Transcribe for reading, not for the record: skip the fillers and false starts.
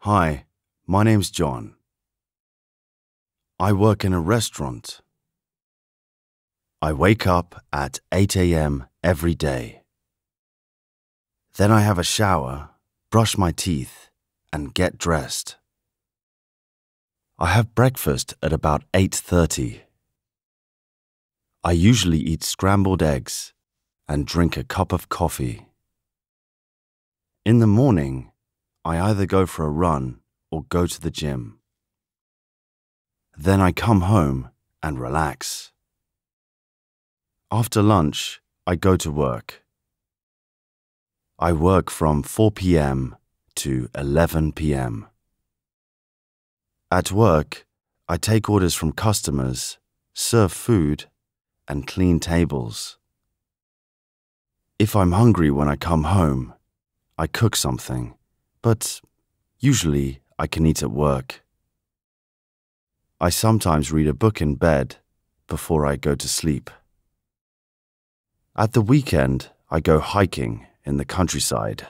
Hi, my name's John. I work in a restaurant. I wake up at 8 a.m. every day. Then I have a shower, brush my teeth, and get dressed. I have breakfast at about 8:30. I usually eat scrambled eggs and drink a cup of coffee. In the morning, I either go for a run or go to the gym. Then I come home and relax. After lunch, I go to work. I work from 4 p.m. to 11 p.m. At work, I take orders from customers, serve food, and clean tables. If I'm hungry when I come home, I cook something, but usually I can eat at work. I sometimes read a book in bed before I go to sleep. At the weekend, I go hiking in the countryside.